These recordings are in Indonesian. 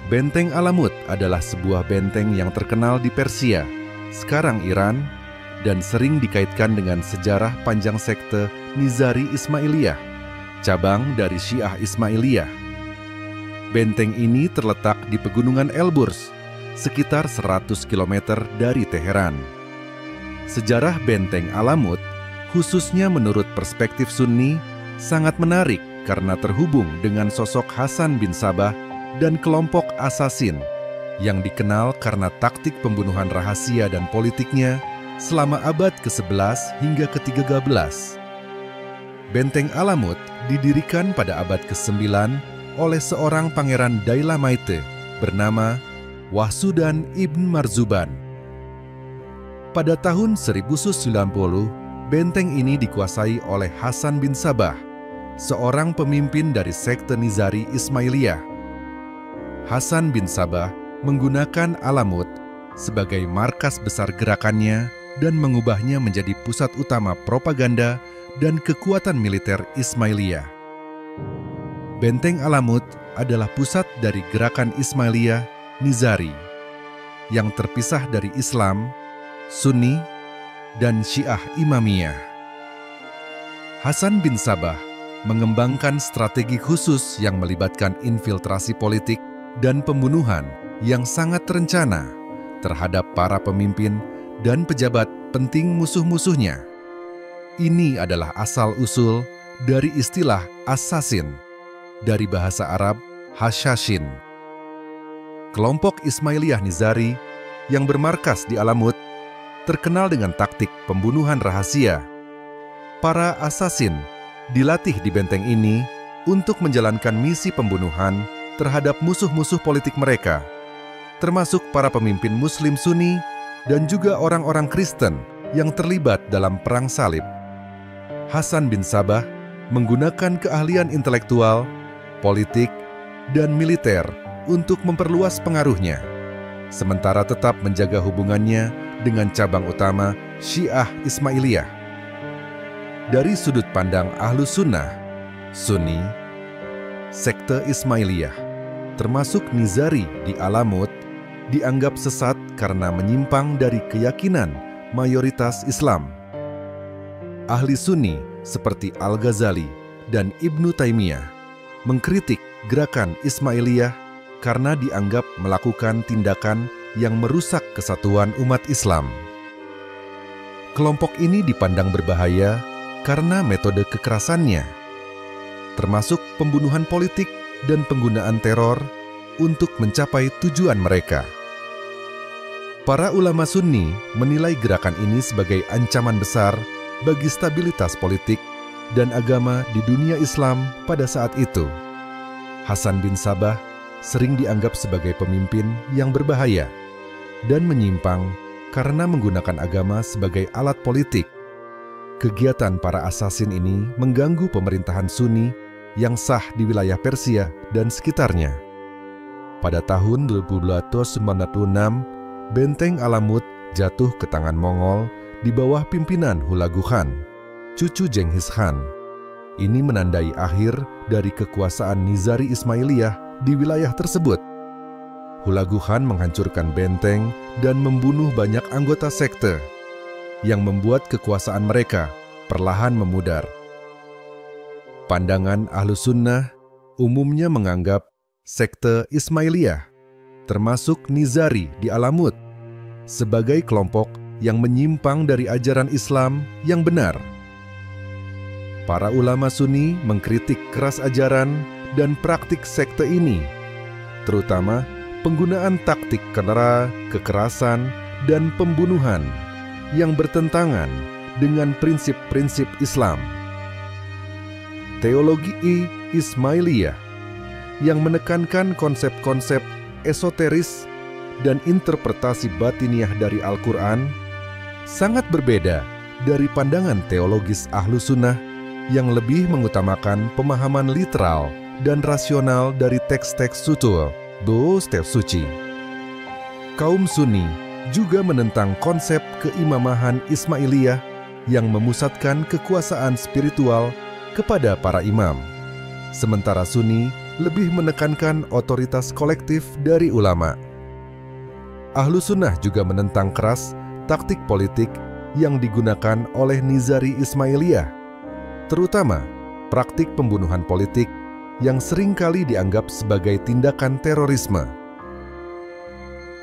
Benteng Alamut adalah sebuah benteng yang terkenal di Persia, sekarang Iran, dan sering dikaitkan dengan sejarah panjang sekte Nizari Ismailiyah, cabang dari Syiah Ismailiyah. Benteng ini terletak di Pegunungan Elburz, sekitar 100 km dari Teheran. Sejarah Benteng Alamut, khususnya menurut perspektif Sunni, sangat menarik karena terhubung dengan sosok Hasan bin Sabah dan kelompok Asasin yang dikenal karena taktik pembunuhan rahasia dan politiknya selama abad ke-11 hingga ke-13. Benteng Alamut didirikan pada abad ke-9 oleh seorang pangeran Dailamaite bernama Wahsudan ibn Marzuban. Pada tahun 1090, benteng ini dikuasai oleh Hasan bin Sabah, seorang pemimpin dari sekte Nizari Ismailiyah. Hasan bin Sabah menggunakan Alamut sebagai markas besar gerakannya dan mengubahnya menjadi pusat utama propaganda dan kekuatan militer Ismailiyah. Benteng Alamut adalah pusat dari gerakan Ismailiyah Nizari yang terpisah dari Islam, Sunni, dan Syiah Imamiyah. Hasan bin Sabah mengembangkan strategi khusus yang melibatkan infiltrasi politik dan pembunuhan yang sangat terencana terhadap para pemimpin dan pejabat penting musuh-musuhnya. Ini adalah asal-usul dari istilah assassin, dari bahasa Arab Hashashin. Kelompok Ismailiyah Nizari yang bermarkas di Alamut terkenal dengan taktik pembunuhan rahasia. Para assassin dilatih di benteng ini untuk menjalankan misi pembunuhan terhadap musuh-musuh politik mereka, termasuk para pemimpin Muslim Sunni dan juga orang-orang Kristen yang terlibat dalam Perang Salib. Hasan bin Sabah menggunakan keahlian intelektual, politik, dan militer untuk memperluas pengaruhnya, sementara tetap menjaga hubungannya dengan cabang utama Syiah Ismailiyah. Dari sudut pandang Ahlus Sunnah, Sunni, sekte Ismailiyah, termasuk Nizari di Alamut, dianggap sesat karena menyimpang dari keyakinan mayoritas Islam. Ahli Sunni seperti Al-Ghazali dan Ibnu Taimiyah mengkritik gerakan Ismailiyah karena dianggap melakukan tindakan yang merusak kesatuan umat Islam. Kelompok ini dipandang berbahaya karena metode kekerasannya, termasuk pembunuhan politik dan penggunaan teror untuk mencapai tujuan mereka. Para ulama Sunni menilai gerakan ini sebagai ancaman besar bagi stabilitas politik dan agama di dunia Islam pada saat itu. Hasan bin Sabah sering dianggap sebagai pemimpin yang berbahaya dan menyimpang karena menggunakan agama sebagai alat politik. Kegiatan para asasin ini mengganggu pemerintahan Sunni yang sah di wilayah Persia dan sekitarnya. Pada tahun 1296, Benteng Alamut jatuh ke tangan Mongol di bawah pimpinan Hulagu Khan, cucu Jenghis Khan. Ini menandai akhir dari kekuasaan Nizari Ismailiyah di wilayah tersebut. Hulagu Khan menghancurkan benteng dan membunuh banyak anggota sekte, yang membuat kekuasaan mereka perlahan memudar. Pandangan Ahlus Sunnah umumnya menganggap sekte Ismailiyah, termasuk Nizari di Alamut, sebagai kelompok yang menyimpang dari ajaran Islam yang benar. Para ulama Sunni mengkritik keras ajaran dan praktik sekte ini, terutama penggunaan taktik kera, kekerasan, dan pembunuhan yang bertentangan dengan prinsip-prinsip Islam. Teologi Ismailiyah yang menekankan konsep-konsep esoteris dan interpretasi batiniah dari Al-Quran sangat berbeda dari pandangan teologis Ahlus Sunnah yang lebih mengutamakan pemahaman literal dan rasional dari teks-teks sutul, teks suci. Kaum Sunni juga menentang konsep keimamahan Ismailiyah yang memusatkan kekuasaan spiritual kepada para imam. Sementara Sunni lebih menekankan otoritas kolektif dari ulama. Ahlus Sunnah juga menentang keras taktik politik yang digunakan oleh Nizari Ismailiyah, terutama praktik pembunuhan politik yang seringkali dianggap sebagai tindakan terorisme.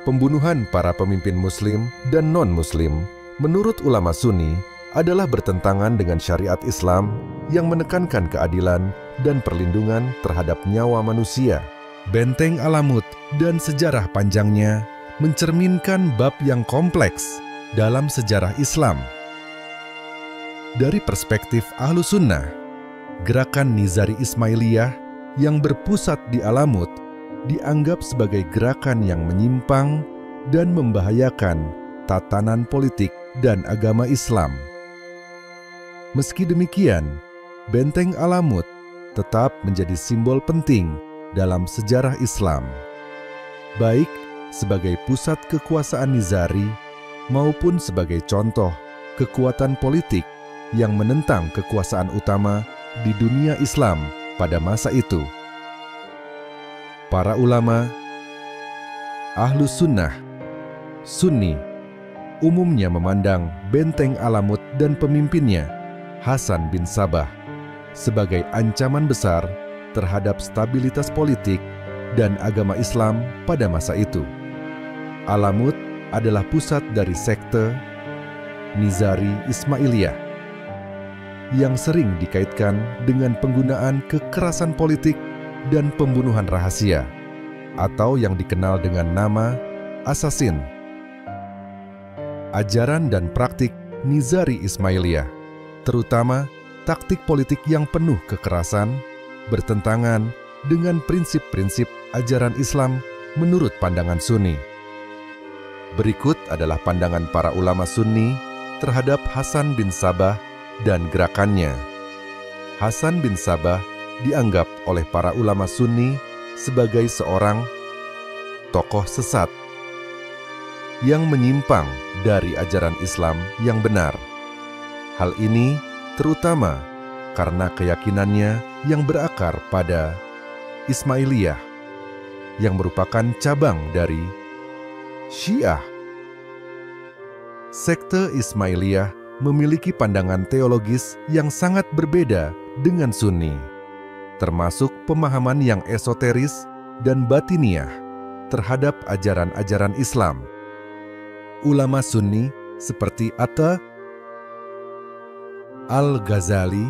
Pembunuhan para pemimpin Muslim dan non-Muslim menurut ulama Sunni adalah bertentangan dengan syariat Islam yang menekankan keadilan dan perlindungan terhadap nyawa manusia. Benteng Alamut dan sejarah panjangnya mencerminkan bab yang kompleks dalam sejarah Islam. Dari perspektif Ahlus Sunnah, gerakan Nizari Ismailiyah yang berpusat di Alamut dianggap sebagai gerakan yang menyimpang dan membahayakan tatanan politik dan agama Islam. Meski demikian, Benteng Alamut tetap menjadi simbol penting dalam sejarah Islam, baik sebagai pusat kekuasaan Nizari maupun sebagai contoh kekuatan politik yang menentang kekuasaan utama di dunia Islam pada masa itu. Para ulama, Ahlus Sunnah, Sunni, umumnya memandang Benteng Alamut dan pemimpinnya, Hasan bin Sabah, sebagai ancaman besar terhadap stabilitas politik dan agama Islam pada masa itu. Alamut adalah pusat dari sekte Nizari Ismailiyah yang sering dikaitkan dengan penggunaan kekerasan politik dan pembunuhan rahasia, atau yang dikenal dengan nama assassin. Ajaran dan praktik Nizari Ismailiyah, terutama taktik politik yang penuh kekerasan, bertentangan dengan prinsip-prinsip ajaran Islam menurut pandangan Sunni. Berikut adalah pandangan para ulama Sunni terhadap Hasan bin Sabah dan gerakannya. Hasan bin Sabah dianggap oleh para ulama Sunni sebagai seorang tokoh sesat yang menyimpang dari ajaran Islam yang benar. Hal ini terutama karena keyakinannya yang berakar pada Ismailiyah, yang merupakan cabang dari Syiah. Sekte Ismailiyah memiliki pandangan teologis yang sangat berbeda dengan Sunni, termasuk pemahaman yang esoteris dan batiniah terhadap ajaran-ajaran Islam. Ulama Sunni seperti Atta Al-Ghazali,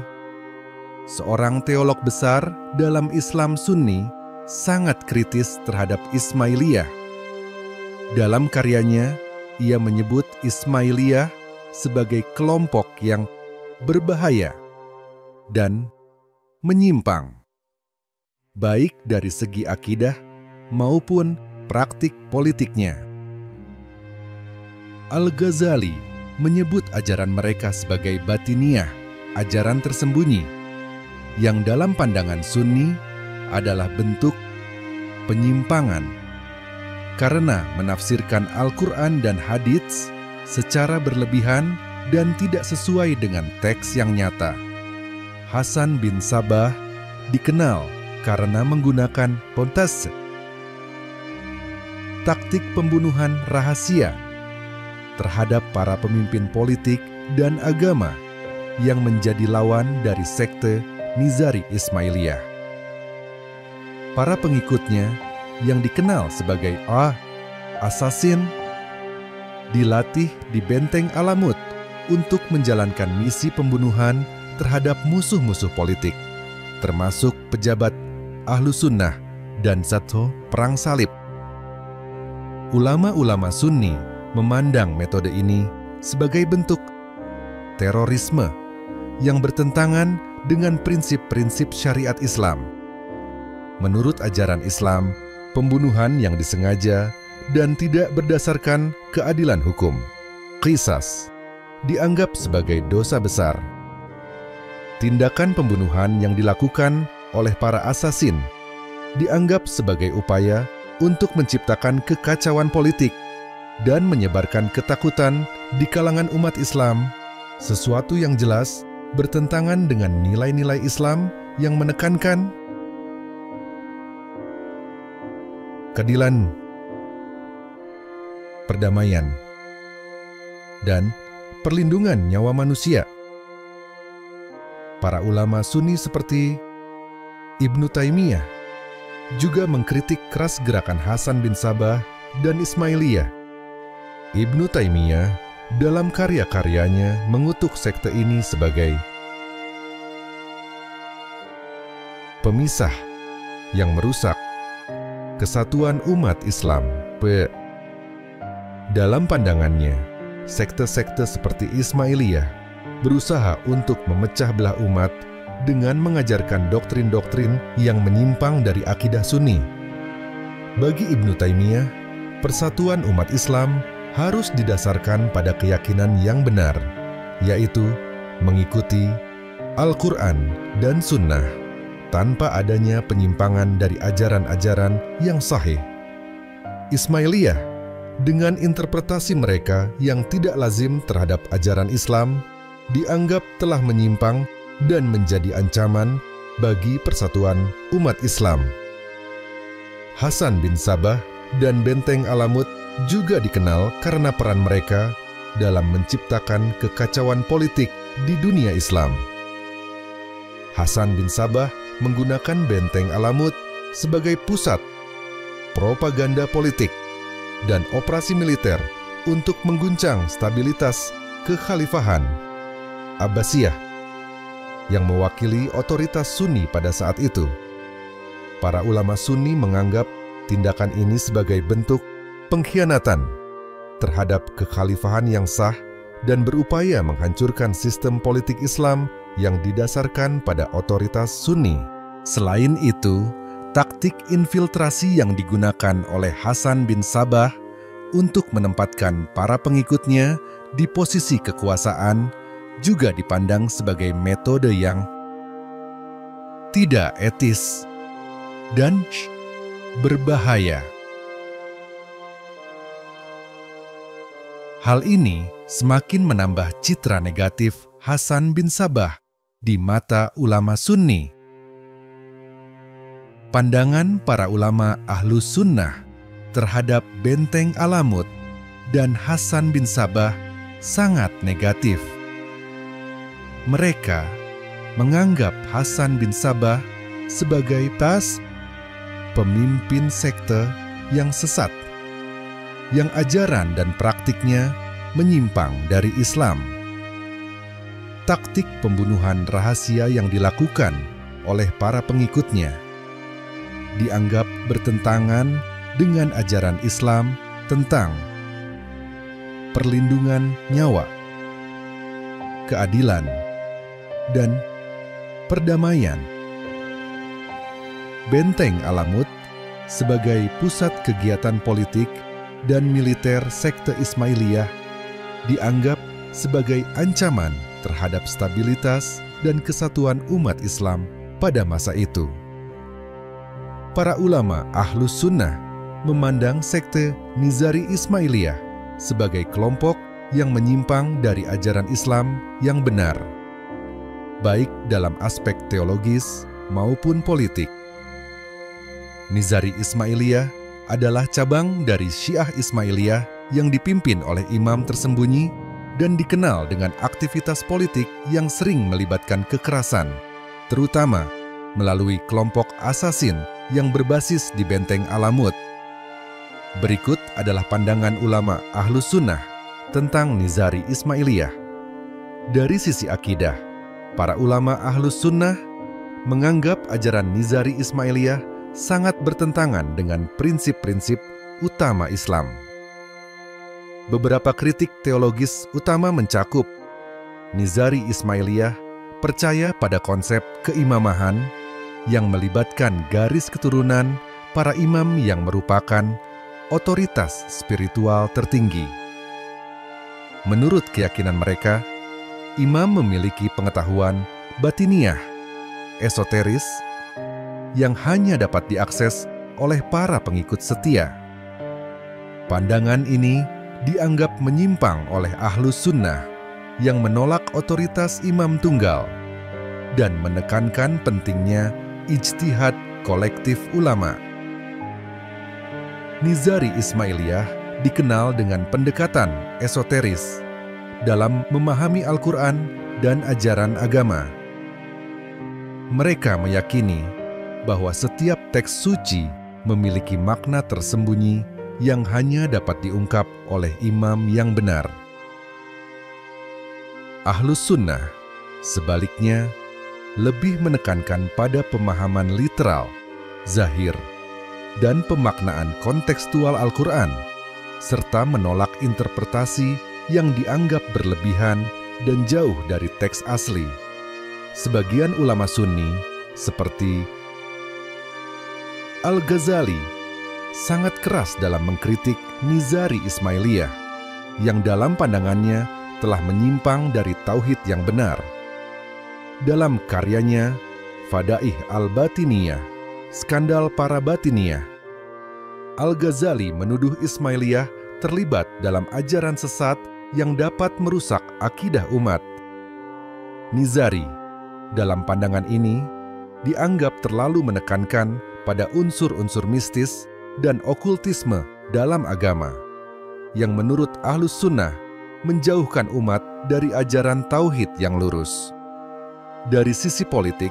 seorang teolog besar dalam Islam Sunni, sangat kritis terhadap Ismailiyah. Dalam karyanya, ia menyebut Ismailiyah sebagai kelompok yang berbahaya dan menyimpang, baik dari segi akidah maupun praktik politiknya. Al-Ghazali menyebut ajaran mereka sebagai batiniah, ajaran tersembunyi, yang dalam pandangan Sunni adalah bentuk penyimpangan karena menafsirkan Al-Quran dan hadits secara berlebihan dan tidak sesuai dengan teks yang nyata. Hasan bin Sabah dikenal karena menggunakan pontase, taktik pembunuhan rahasia terhadap para pemimpin politik dan agama yang menjadi lawan dari sekte Nizari Ismailiyah. Para pengikutnya yang dikenal sebagai assassin dilatih di Benteng Alamut untuk menjalankan misi pembunuhan terhadap musuh-musuh politik, termasuk pejabat Ahlus Sunnah dan Zatho Perang Salib. Ulama-ulama Sunni memandang metode ini sebagai bentuk terorisme yang bertentangan dengan prinsip-prinsip syariat Islam. Menurut ajaran Islam, pembunuhan yang disengaja dan tidak berdasarkan keadilan hukum, qisas, dianggap sebagai dosa besar. Tindakan pembunuhan yang dilakukan oleh para assassin dianggap sebagai upaya untuk menciptakan kekacauan politik dan menyebarkan ketakutan di kalangan umat Islam, sesuatu yang jelas bertentangan dengan nilai-nilai Islam yang menekankan keadilan, perdamaian, dan perlindungan nyawa manusia. Para ulama Sunni seperti Ibnu Taimiyah juga mengkritik keras gerakan Hasan bin Sabah dan Ismailiyah. Ibnu Taimiyah dalam karya-karyanya mengutuk sekte ini sebagai pemisah yang merusak kesatuan umat Islam. Dalam pandangannya, sekte-sekte seperti Ismailiyah berusaha untuk memecah belah umat dengan mengajarkan doktrin-doktrin yang menyimpang dari akidah Sunni. Bagi Ibnu Taimiyah, persatuan umat Islam harus didasarkan pada keyakinan yang benar, yaitu mengikuti Al-Quran dan Sunnah, tanpa adanya penyimpangan dari ajaran-ajaran yang sahih. Ismailiyah, dengan interpretasi mereka yang tidak lazim terhadap ajaran Islam, dianggap telah menyimpang dan menjadi ancaman bagi persatuan umat Islam. Hasan bin Sabah dan Benteng Alamut juga dikenal karena peran mereka dalam menciptakan kekacauan politik di dunia Islam. Hasan bin Sabah menggunakan Benteng Alamut sebagai pusat propaganda politik dan operasi militer untuk mengguncang stabilitas kekhalifahan Abbasiyah yang mewakili otoritas Sunni pada saat itu. Para ulama Sunni menganggap tindakan ini sebagai bentuk pengkhianatan terhadap kekhalifahan yang sah dan berupaya menghancurkan sistem politik Islam yang didasarkan pada otoritas Sunni. Selain itu, taktik infiltrasi yang digunakan oleh Hasan bin Sabah untuk menempatkan para pengikutnya di posisi kekuasaan juga dipandang sebagai metode yang tidak etis dan berbahaya. Hal ini semakin menambah citra negatif Hasan bin Sabah di mata ulama Sunni. Pandangan para ulama Ahlus Sunnah terhadap Benteng Alamut dan Hasan bin Sabah sangat negatif. Mereka menganggap Hasan bin Sabah sebagai pemimpin sekte yang sesat, yang ajaran dan praktiknya menyimpang dari Islam. Taktik pembunuhan rahasia yang dilakukan oleh para pengikutnya dianggap bertentangan dengan ajaran Islam tentang perlindungan nyawa, keadilan, dan perdamaian. Benteng Alamut sebagai pusat kegiatan politik dan militer sekte Ismailiyah dianggap sebagai ancaman terhadap stabilitas dan kesatuan umat Islam pada masa itu. Para ulama Ahlus Sunnah memandang sekte Nizari Ismailiyah sebagai kelompok yang menyimpang dari ajaran Islam yang benar, baik dalam aspek teologis maupun politik. Nizari Ismailiyah adalah cabang dari Syiah Ismailiyah yang dipimpin oleh imam tersembunyi dan dikenal dengan aktivitas politik yang sering melibatkan kekerasan, terutama melalui kelompok asasin yang berbasis di Benteng Alamut. Berikut adalah pandangan ulama Ahlus Sunnah tentang Nizari Ismailiyah. Dari sisi akidah, para ulama Ahlus Sunnah menganggap ajaran Nizari Ismailiyah sangat bertentangan dengan prinsip-prinsip utama Islam. Beberapa kritik teologis utama mencakup Nizari Ismailiyah percaya pada konsep keimamahan yang melibatkan garis keturunan para imam yang merupakan otoritas spiritual tertinggi. Menurut keyakinan mereka, imam memiliki pengetahuan batiniah, esoteris, yang hanya dapat diakses oleh para pengikut setia. Pandangan ini dianggap menyimpang oleh Ahlus Sunnah yang menolak otoritas imam tunggal dan menekankan pentingnya ijtihad kolektif ulama. Nizari Ismailiyah dikenal dengan pendekatan esoteris dalam memahami Al-Quran dan ajaran agama. Mereka meyakini bahwa setiap teks suci memiliki makna tersembunyi yang hanya dapat diungkap oleh imam yang benar. Ahlus Sunnah, sebaliknya, lebih menekankan pada pemahaman literal, zahir, dan pemaknaan kontekstual Al-Quran, serta menolak interpretasi yang dianggap berlebihan dan jauh dari teks asli. Sebagian ulama Sunni, seperti Al-Ghazali, sangat keras dalam mengkritik Nizari Ismailiyah, yang dalam pandangannya telah menyimpang dari tauhid yang benar. Dalam karyanya, Fadaih Al-Batiniyah, Skandal para Batiniyah, Al-Ghazali menuduh Ismailiyah terlibat dalam ajaran sesat yang dapat merusak akidah umat. Nizari, dalam pandangan ini, dianggap terlalu menekankan pada unsur-unsur mistis dan okultisme dalam agama, yang menurut Ahlus Sunnah menjauhkan umat dari ajaran tauhid yang lurus. Dari sisi politik,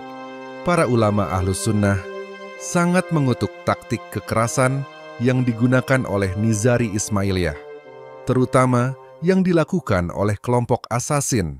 para ulama Ahlus Sunnah sangat mengutuk taktik kekerasan yang digunakan oleh Nizari Ismailiyah, terutama yang dilakukan oleh kelompok asasin